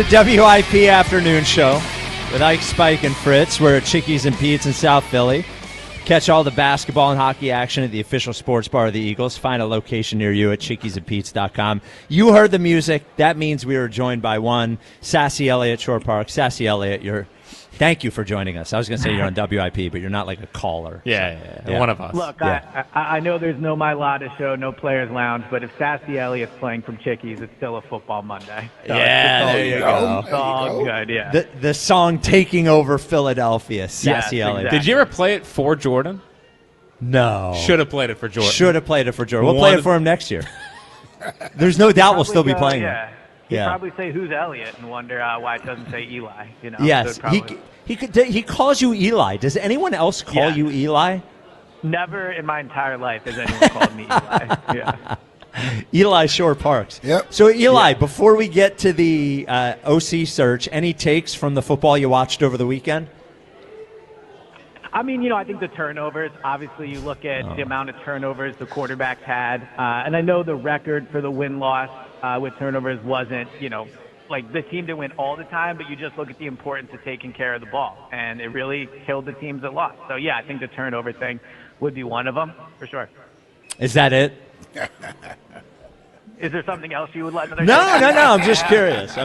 to WIP Afternoon Show with Ike, Spike, and Fritz. We're at Chickies and Pete's in South Philly. Catch all the basketball and hockey action at the official sports bar of the Eagles. Find a location near you at chickiesandpete's.com. You heard the music. That means we were joined by one sassy Eliot Shorr-Parks. Sassy Eliot, thank you for joining us. I was going to say you're on WIP, but you're not like a caller. Yeah. One of us. Look, yeah. I know there's no My Lotta show, no Players Lounge, but if Sassy Elliott's playing from Chickies, it's still a football Monday. So there you go. It's all good, yeah. The song Taking Over Philadelphia, Sassy Elliott. Exactly. Did you ever play it for Jordan? No. Should have played it for Jordan. Should have played it for Jordan. We'll play it for him next year. There's no doubt we'll still be playing it. He'd probably say, who's Elliot, and wonder why it doesn't say Eli. You know? Yes, so probably... he calls you Eli. Does anyone else call you Eli? Never in my entire life has anyone called me Eli. Yeah. Eli Shorr-Parks. Yep. So, Eli, before we get to the OC search, any takes from the football you watched over the weekend? I mean, I think the turnovers, obviously you look at the amount of turnovers the quarterbacks had, and I know the record for the win-loss with turnovers wasn't, like the team didn't win all the time, but you just look at the importance of taking care of the ball, and it really killed the teams that lost. So, yeah, I think the turnover thing would be one of them, for sure. Is that it? Is there something else you would like? No. I'm just curious. How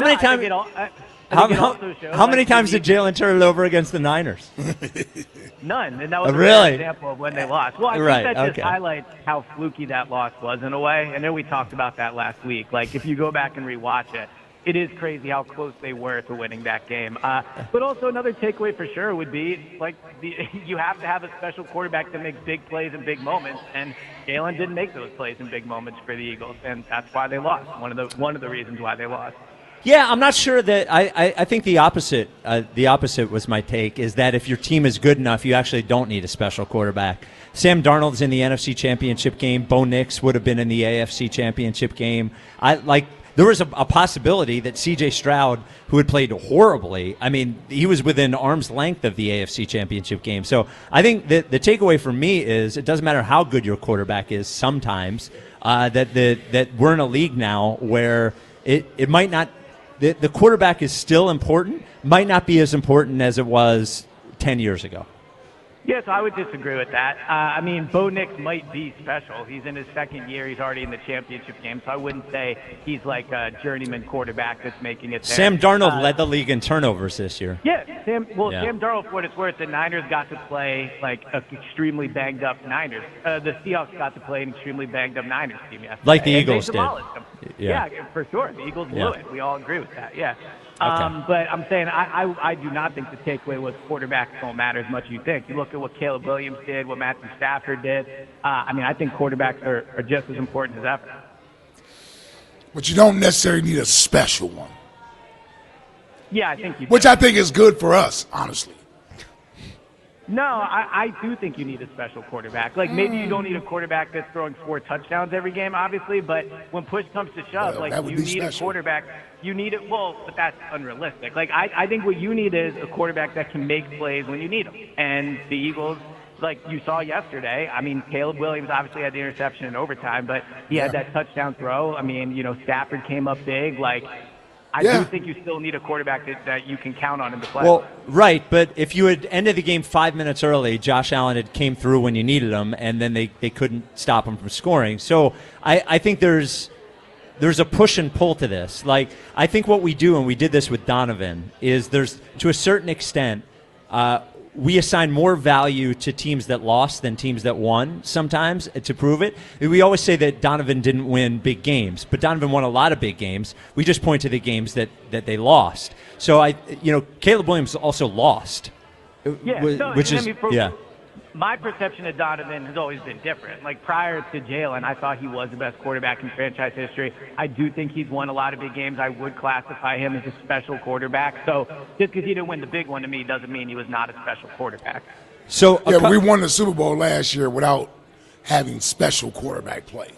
many times? How many times did Jalen turn it over against the Niners? None, and that was really? An example of when they lost. Well, I think that just highlights how fluky that loss was in a way. I know we talked about that last week. Like, if you go back and rewatch it, it is crazy how close they were to winning that game. But also another takeaway for sure would be, like, you have to have a special quarterback that makes big plays in big moments, and Jalen didn't make those plays in big moments for the Eagles, and that's why they lost. One of the reasons why they lost. Yeah, I'm not sure that I think the opposite was my take, is that if your team is good enough, you actually don't need a special quarterback. Sam Darnold's in the NFC Championship game. Bo Nix would have been in the AFC Championship game. There was a possibility that C.J. Stroud, who had played horribly, I mean, he was within arm's length of the AFC Championship game. So I think that the takeaway for me is it doesn't matter how good your quarterback is sometimes, that we're in a league now where it might not – the quarterback is still important, might not be as important as it was 10 years ago. Yes, I would disagree with that. I mean, Bo Nix might be special. He's in his second year. He's already in the championship game, so I wouldn't say he's like a journeyman quarterback that's making it there. Sam Darnold led the league in turnovers this year. Yeah, Sam Darnold, for what it's worth, the Niners got to play like an extremely banged-up Niners. The Seahawks got to play an extremely banged-up Niners team yesterday. Like the Eagles did. Yeah, for sure. The Eagles blew it. We all agree with that, yeah. Okay. But I'm saying I do not think the takeaway was quarterbacks don't matter as much as you think. You look at what Caleb Williams did, what Matthew Stafford did. I think quarterbacks are just as important as ever. But you don't necessarily need a special one. Yeah, I think you do. Which I think is good for us, honestly. No, I do think you need a special quarterback. Like, maybe you don't need a quarterback that's throwing 4 touchdowns every game, obviously, but when push comes to shove, you need a quarterback. You need it. Well, but that's unrealistic. Like, I think what you need is a quarterback that can make plays when you need them. And the Eagles, like you saw yesterday, I mean, Caleb Williams obviously had the interception in overtime, but he had that touchdown throw. I mean, Stafford came up big. Like, I do think you still need a quarterback that you can count on in the playoffs. Well, right, but if you had ended the game 5 minutes early, Josh Allen had came through when you needed him, and then they couldn't stop him from scoring. So I think there's a push and pull to this. Like, I think what we do, and we did this with Donovan, is there's, to a certain extent, we assign more value to teams that lost than teams that won sometimes to prove it. We always say that Donovan didn't win big games, but Donovan won a lot of big games. We just point to the games that they lost. So Caleb Williams also lost. My perception of Donovan has always been different. Like, prior to Jalen, I thought he was the best quarterback in franchise history. I do think he's won a lot of big games. I would classify him as a special quarterback. So just because he didn't win the big one to me doesn't mean he was not a special quarterback. So but we won the Super Bowl last year without having special quarterback play.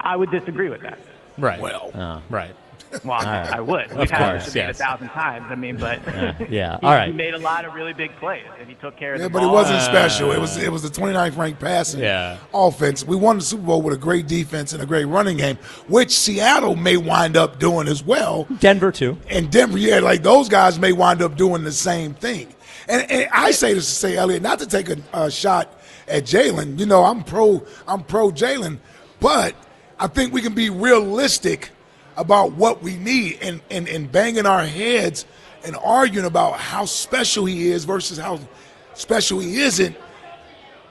I would disagree with that. Right. Well. Right. Well, I would. We've had this debate 1,000 times. I mean, but yeah. All right. He made a lot of really big plays, and he took care of the but ball. it wasn't special. It was the 29th ranked passing offense. We won the Super Bowl with a great defense and a great running game, which Seattle may wind up doing as well. Denver too. And Denver, like those guys may wind up doing the same thing. And I say this to say, Eliot, not to take a shot at Jalen. You know, I'm pro Jalen, but I think we can be realistic about what we need, and banging our heads and arguing about how special he is versus how special he isn't.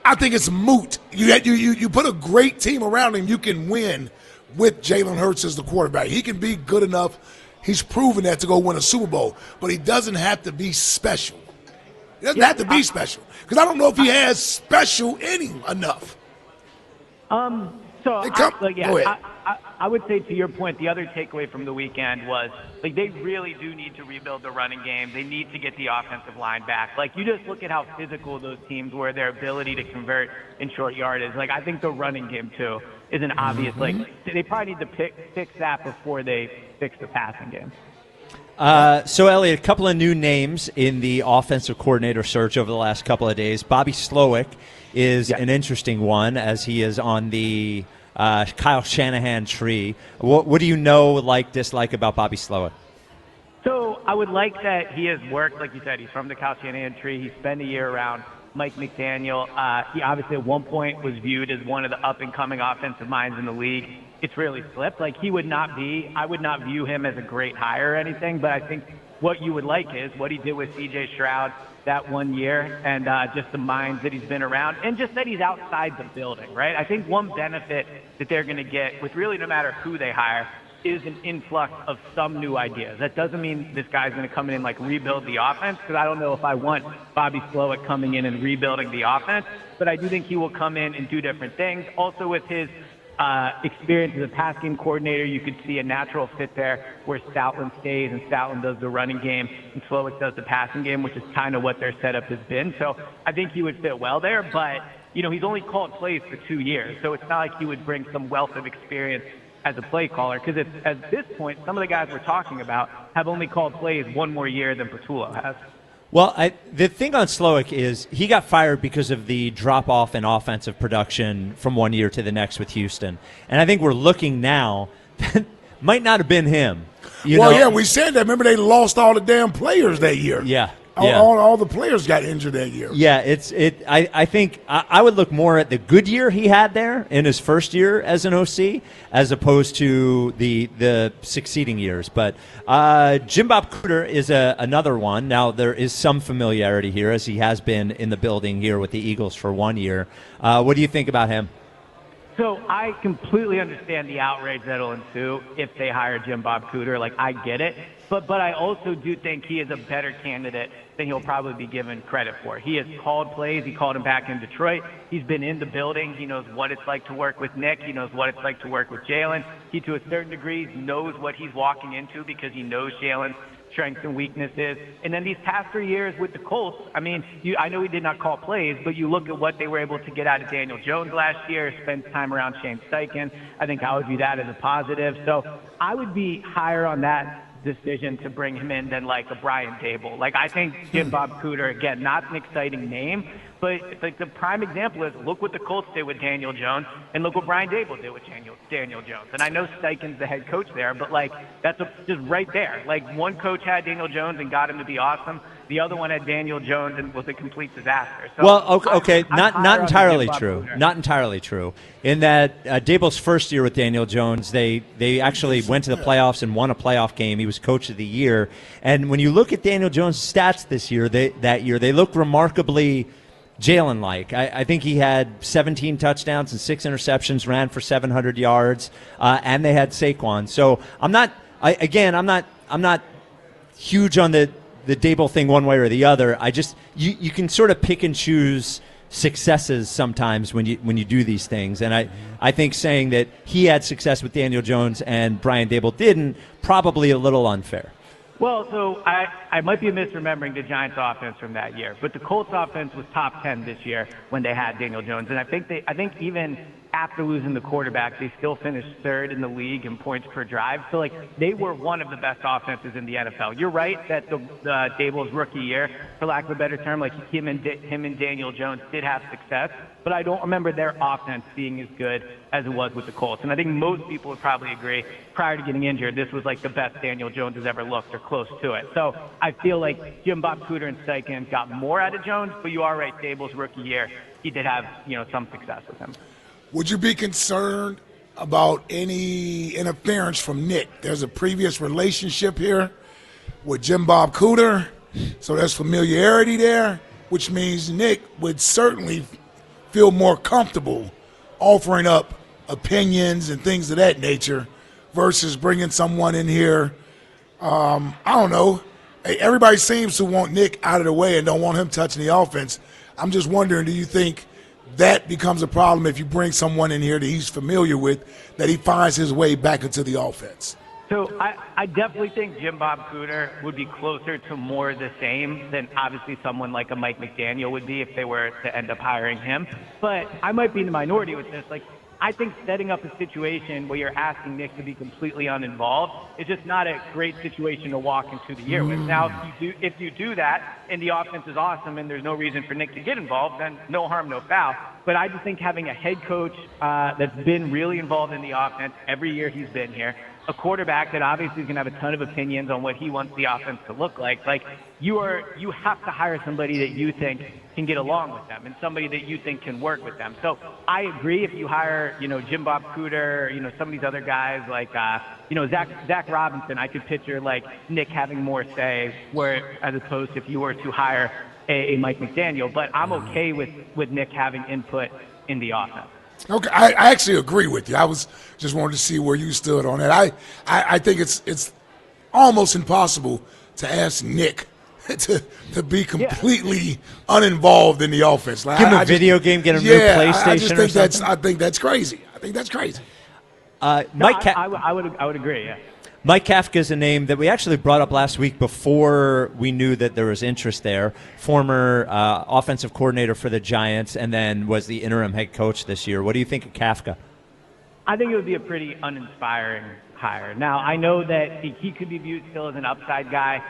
I think it's moot. You put a great team around him, you can win with Jalen Hurts as the quarterback. He can be good enough. He's proven that to go win a Super Bowl, but he doesn't have to be special. He doesn't have to be special, because I don't know if he has special in him enough. I would say, to your point, the other takeaway from the weekend was, like, they really do need to rebuild the running game. They need to get the offensive line back. Like, you just look at how physical those teams were, their ability to convert in short yardage. Like, I think the running game, too, is an obvious, like, they probably need to fix that before they fix the passing game. So, Eliot, a couple of new names in the offensive coordinator search over the last couple of days. Bobby Slowik is an interesting one, as he is on the Kyle Shanahan tree. What do you know, dislike about Bobby Slowik? So I would like that he has worked, like you said, he's from the Kyle Shanahan tree. He spent a year around Mike McDaniel. He obviously at one point was viewed as one of the up-and-coming offensive minds in the league. It's really flipped. Like, I would not view him as a great hire or anything, but I think what you would like is what he did with C.J. Stroud that 1 year, and just the minds that he's been around, and just that he's outside the building, right? I think one benefit that they're going to get with really no matter who they hire is an influx of some new ideas. That doesn't mean this guy's going to come in and, like, rebuild the offense, because I don't know if I want Bobby Slowik coming in and rebuilding the offense, but I do think he will come in and do different things. Also, with his experience as a pass game coordinator, you could see a natural fit there where Stoutland stays and Stoutland does the running game and Slowik does the passing game, which is kind of what their setup has been. So I think he would fit well there, but he's only called plays for 2 years, so it's not like he would bring some wealth of experience as a play caller, because at this point, some of the guys we're talking about have only called plays 1 more year than Patullo has. Well, the thing on Slowik is he got fired because of the drop-off in offensive production from 1 year to the next with Houston. And I think we're looking now that might not have been him. We said that. Remember, they lost all the damn players that year. Yeah. All the players got injured that year. Yeah, I think I would look more at the good year he had there in his first year as an OC as opposed to the succeeding years. But Jim Bob Cooter is another one. Now, there is some familiarity here, as he has been in the building here with the Eagles for 1 year. What do you think about him? So I completely understand the outrage that'll ensue if they hire Jim Bob Cooter. Like, I get it. But I also do think he is a better candidate than he'll probably be given credit for. He has called plays. He called him back in Detroit. He's been in the building. He knows what it's like to work with Nick. He knows what it's like to work with Jalen. He, to a certain degree, knows what he's walking into because he knows Jalen's strengths and weaknesses. And then these past 3 years with the Colts, I mean, I know he did not call plays, but you look at what they were able to get out of Daniel Jones last year, spend time around Shane Steichen. I think I would view that as a positive. So I would be higher on that decision to bring him in than like a Brian Dable. Like, I think Jim Bob Cooter, again, not an exciting name, but like the prime example is look what the Colts did with Daniel Jones and look what Brian Dable did with Daniel Jones. And I know Steichen's the head coach there, but like that's just right there. Like, one coach had Daniel Jones and got him to be awesome. The other one had Daniel Jones and was a complete disaster. So well, okay, not entirely true. Not entirely true. In that Dable's first year with Daniel Jones, they actually went to the playoffs and won a playoff game. He was coach of the year. And when you look at Daniel Jones' stats this year, they look remarkably Jalen-like. I think he had 17 touchdowns and 6 interceptions, ran for 700 yards, and they had Saquon. So I'm not huge on the Dable thing one way or the other. I just you can sort of pick and choose successes sometimes when you do these things, and I think saying that he had success with Daniel Jones and Brian Dable didn't, probably a little unfair. Well, so I might be misremembering the Giants offense from that year, but the Colts offense was top 10 this year when they had Daniel Jones, and I think even after losing the quarterback, they still finished third in the league in points per drive. So, like, they were one of the best offenses in the NFL. You're right that the Daboll's rookie year, for lack of a better term, like him and Daniel Jones did have success, but I don't remember their offense being as good as it was with the Colts. And I think most people would probably agree, prior to getting injured, this was like the best Daniel Jones has ever looked or close to it. So I feel like Jim Bob Cooter and Steichen got more out of Jones, but you are right, Daboll's rookie year, he did have, some success with him. Would you be concerned about any interference from Nick? There's a previous relationship here with Jim Bob Cooter, so there's familiarity there, which means Nick would certainly feel more comfortable offering up opinions and things of that nature versus bringing someone in here. I don't know. Hey, everybody seems to want Nick out of the way and don't want him touching the offense. I'm just wondering, do you think that becomes a problem if you bring someone in here that he's familiar with, that he finds his way back into the offense? So I definitely think Jim Bob Cooter would be closer to more the same than obviously someone like a Mike McDaniel would be if they were to end up hiring him. But I might be in the minority with this. Like, I think setting up a situation where you're asking Nick to be completely uninvolved is just not a great situation to walk into the year with. Now, if you do that and the offense is awesome and there's no reason for Nick to get involved, then no harm, no foul. But I just think having a head coach that's been really involved in the offense every year he's been here, a quarterback that obviously is going to have a ton of opinions on what he wants the offense to look like you have to hire somebody that you think can get along with them and somebody that you think can work with them. So I agree if you hire, Jim Bob Cooter, some of these other guys like, Zach Robinson, I could picture like Nick having more say as opposed to if you were to hire a Mike McDaniel. But I'm okay with Nick having input in the offense. Okay, I actually agree with you. I was just wanted to see where you stood on that. I think it's almost impossible to ask Nick to be completely uninvolved in the offense. Like, give him a video game, get him a new PlayStation or something. I think that's crazy. I would agree. Yeah. Mike Kafka is a name that we actually brought up last week before we knew that there was interest there. Former offensive coordinator for the Giants and then was the interim head coach this year. What do you think of Kafka? I think it would be a pretty uninspiring hire. Now, I know that he could be viewed still as an upside guy.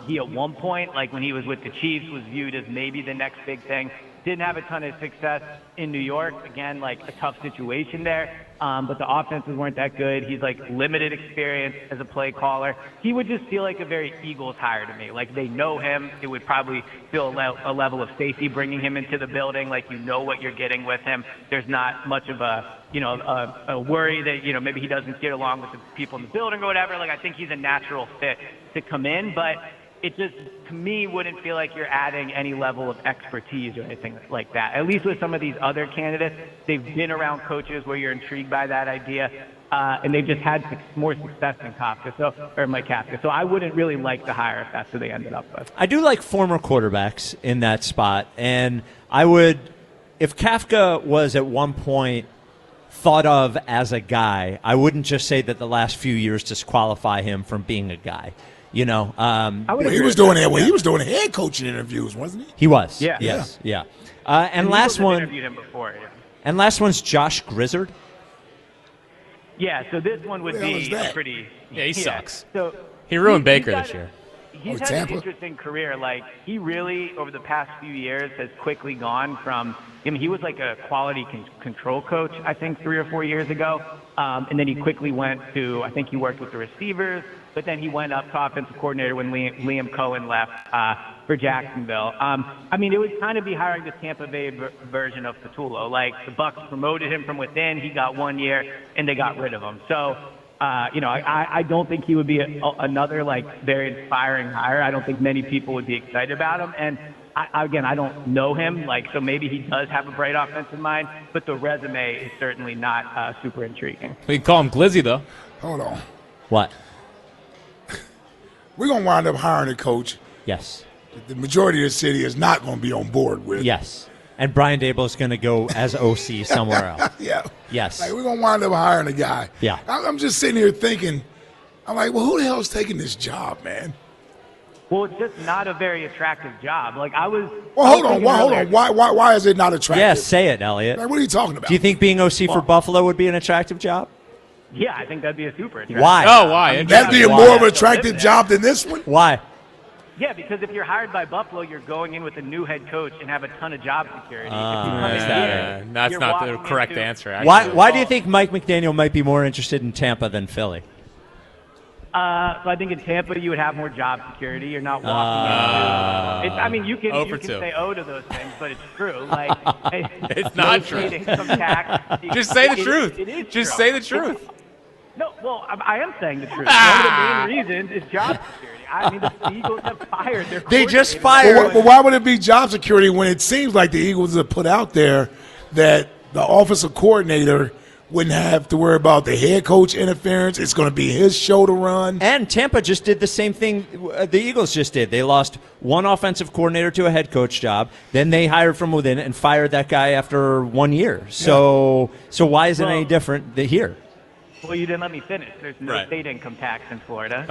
He at one point, like when he was with the Chiefs, was viewed as maybe the next big thing. Didn't have a ton of success in New York. Again, like a tough situation there. But the offenses weren't that good. He's like limited experience as a play caller. He would just feel like a very Eagles hire to me. Like they know him. It would probably feel a level of safety bringing him into the building. Like you know what you're getting with him. There's not much of a worry that, maybe he doesn't get along with the people in the building or whatever. Like I think he's a natural fit to come in, but it just, to me, wouldn't feel like you're adding any level of expertise or anything like that. At least with some of these other candidates, they've been around coaches where you're intrigued by that idea, and they've just had more success than Mike Kafka. So I wouldn't really like the hire if that's who they ended up with. I do like former quarterbacks in that spot, and I would, if Kafka was at one point thought of as a guy, I wouldn't just say that the last few years disqualify him from being a guy. He was doing that when he was doing head coaching interviews, wasn't he? He was. Yeah. Yes. Yeah. And last one. Interviewed him before. Yeah. And last one's Josh Grizzard. Yeah. So this one would be pretty. Yeah, he sucks. So he ruined Baker this year. He's had an interesting career. Like he really, over the past few years, has quickly gone from. He was like a quality control coach, I think, 3 or 4 years ago, and then he quickly went to. I think he worked with the receivers. But then he went up to offensive coordinator when Liam Cohen left for Jacksonville. It would kind of be hiring the Tampa Bay version of Patullo. Like the Bucs promoted him from within, he got 1 year, and they got rid of him. So, I don't think he would be another like very inspiring hire. I don't think many people would be excited about him. And I don't know him, so maybe he does have a bright offensive mind, but the resume is certainly not super intriguing. We can call him Glizzy though. Hold on. What? We're going to wind up hiring a coach. Yes. The majority of the city is not going to be on board with. Yes. And Brian Daboll is going to go as OC somewhere else. Yeah. Yes. We're going to wind up hiring a guy. Yeah. I'm just sitting here thinking, I'm like, well, who the hell is taking this job, man? Well, it's just not a very attractive job. Like Well, hold on. Why is it not attractive? Yeah, say it, Elliot. Like, what are you talking about? Do you think being OC for Buffalo would be an attractive job? Yeah, I think that'd be a super attractive. Why? Oh, why? I mean, That'd be a more of an attractive job than this one? Why? Yeah, because if you're hired by Buffalo, you're going in with a new head coach and have a ton of job security. That's not the correct answer. Actually. Why do you think Mike McDaniel might be more interested in Tampa than Philly? So I think in Tampa you would have more job security. You're not walking into. I mean, you can say "oh" to those things, but it's true. Like it's not true. Income tax. Just say the truth. It is Just true. say the truth. No, well, I am saying the truth. One of the main reasons is job security. I mean, the Eagles have fired their. They just fired. Well, why would it be job security when it seems like the Eagles have put out there that the offensive coordinator wouldn't have to worry about the head coach interference? It's going to be his show to run. And Tampa just did the same thing the Eagles just did. They lost one offensive coordinator to a head coach job. Then they hired from within and fired that guy after 1 year. So why is it any different here? Well, you didn't let me finish. There's no state income tax in Florida.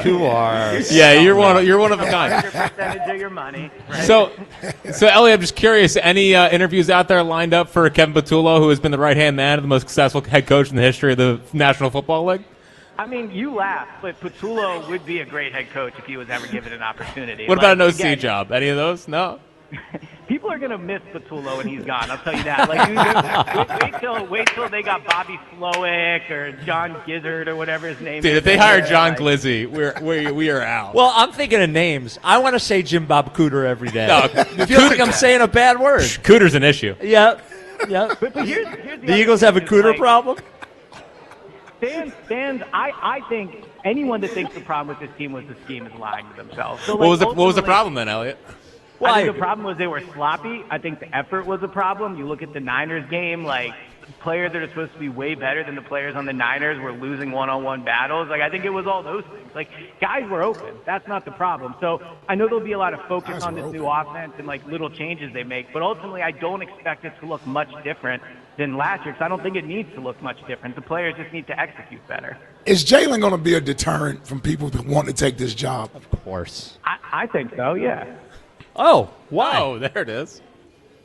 You are. Yeah, you're one of a kind. Percentage of your money. Right? So Elliot, I'm just curious. Any interviews out there lined up for Kevin Patullo, who has been the right-hand man of the most successful head coach in the history of the National Football League? I mean, you laugh, but Patullo would be a great head coach if he was ever given an opportunity. What about an OC job? Any of those? No. People are gonna miss Patullo when he's gone. I'll tell you that. Like, wait till they got Bobby Slowik or John Grizzard or whatever his name is. Dude, if they hire John Glizzy, we are out. Well, I'm thinking of names. I want to say Jim Bob Cooter every day. No, I feel like I'm saying a bad word. Cooter's an issue. Yep. But here's the Eagles have a Cooter problem? Fans, I think anyone that thinks the problem with this team was the scheme is lying to themselves. So, what was the problem then, Elliot? Well, I think the problem was they were sloppy. I think the effort was a problem. You look at the Niners game, like players that are supposed to be way better than the players on the Niners were losing one-on-one battles. Like I think it was all those things. Like guys were open. That's not the problem. So I know there'll be a lot of focus on this new offense and like little changes they make, but ultimately I don't expect it to look much different than last year because I don't think it needs to look much different. The players just need to execute better. Is Jalen going to be a deterrent from people that want to take this job? Of course. I think so, yeah. Oh, why? Oh, there it is.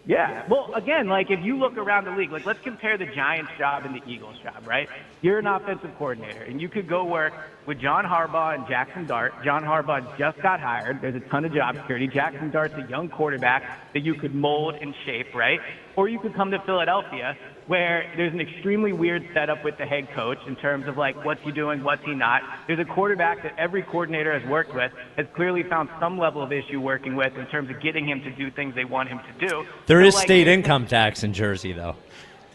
Yeah. Well, again, like if you look around the league, like let's compare the Giants job and the Eagles job, right? You're an offensive coordinator, and you could go work with John Harbaugh and Jackson Dart. John Harbaugh just got hired. There's a ton of job security. Jackson Dart's a young quarterback that you could mold and shape, right? Or you could come to Philadelphia, where there's an extremely weird setup with the head coach in terms of like what's he doing, what's he not. There's a quarterback that every coordinator has worked with has clearly found some level of issue working with in terms of getting him to do things they want him to do. There is state income tax in Jersey, though.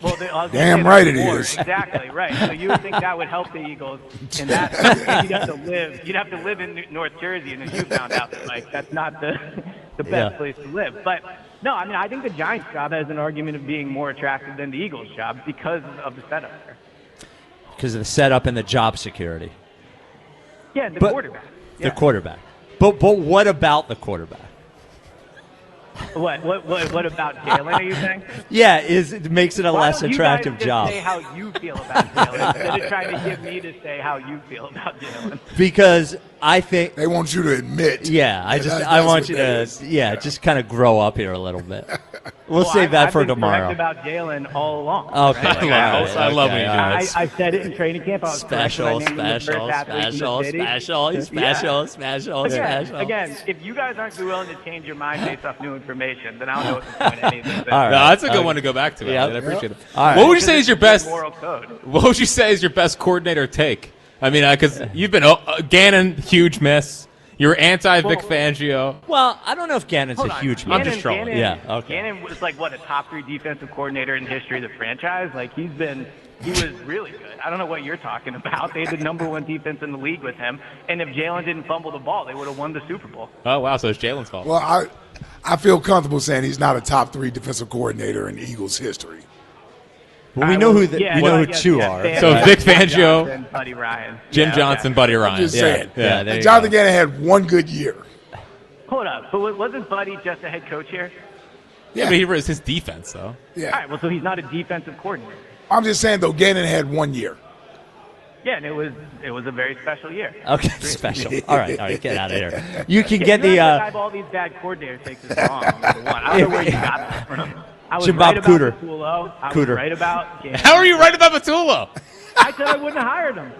Well, damn right it is. Exactly right. So you would think that would help the Eagles in that. You'd have to live in North Jersey, and as you found out, like that's not the best place to live. But no, I mean I think the Giants job has an argument of being more attractive than the Eagles job because of the setup there. Because of the setup and the job security. Yeah, and the quarterback. The quarterback. But what about the quarterback? What about Jalen, are you saying? Yeah, it makes it a less attractive job. Say how you feel about Jalen instead of trying to get me to say how you feel about Jalen. Because I think they want you to admit. Yeah, I want you to just kind of grow up here a little bit. We'll save that for tomorrow. I've been correct about Jalen all along. Okay, right? I love when you do this. I said it in training camp. I was special. Again, if you guys aren't willing to change your mind based off new information, then I don't know what the point of anything. All right. No, that's a good one to go back to. Yeah, I appreciate it. All right. What would you say is your best moral code? What would you say is your best coordinator take? I mean, because you've been Gannon, huge miss. You're anti-Vic Fangio. Well, I don't know if Gannon's a huge miss. I'm just trolling. Gannon was like what a top 3 defensive coordinator in the history of the franchise. Like he was really good. I don't know what you're talking about. They had the #1 defense in the league with him, and if Jalen didn't fumble the ball, they would have won the Super Bowl. Oh wow, so it's Jalen's fault. Well, I feel comfortable saying he's not a top 3 defensive coordinator in Eagles history. Well, we know who two are. So Vic Fangio, Johnson, Buddy Ryan, Jim Johnson, Buddy Ryan. I'm just saying. Yeah, Jonathan Gannon had one good year. Hold up, but wasn't Buddy just a head coach here? Yeah, but he was his defense though. Yeah. All right, well, so he's not a defensive coordinator. I'm just saying though, Gannon had 1 year. Yeah, and it was a very special year. Okay, special. All right, get out of here. You can get the. I have all these bad coordinator takes is wrong. Number one, I don't know where you got that from. I was Jim right Bob about Cooter. Patullo. I Cooter. was right about. Gannon. How are you right about Patullo? I said I wouldn't have hired him.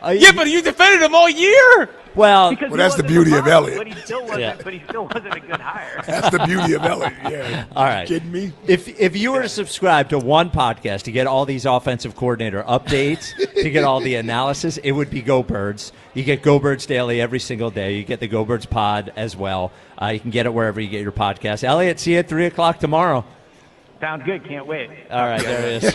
Yeah, but you defended him all year. Well, Because he that's the wasn't beauty of model, Eliot. But he still wasn't. But he still wasn't a good hire. That's the beauty of Eliot. Yeah. all right. Kidding me? If you were to subscribe to one podcast to get all these offensive coordinator updates, to get all the analysis, it would be Go Birds. You get Go Birds Daily every single day. You get the Go Birds Pod as well. You can get it wherever you get your podcast. Eliot, see you at 3 o'clock tomorrow. Sounds good. Can't wait. All right, there it is.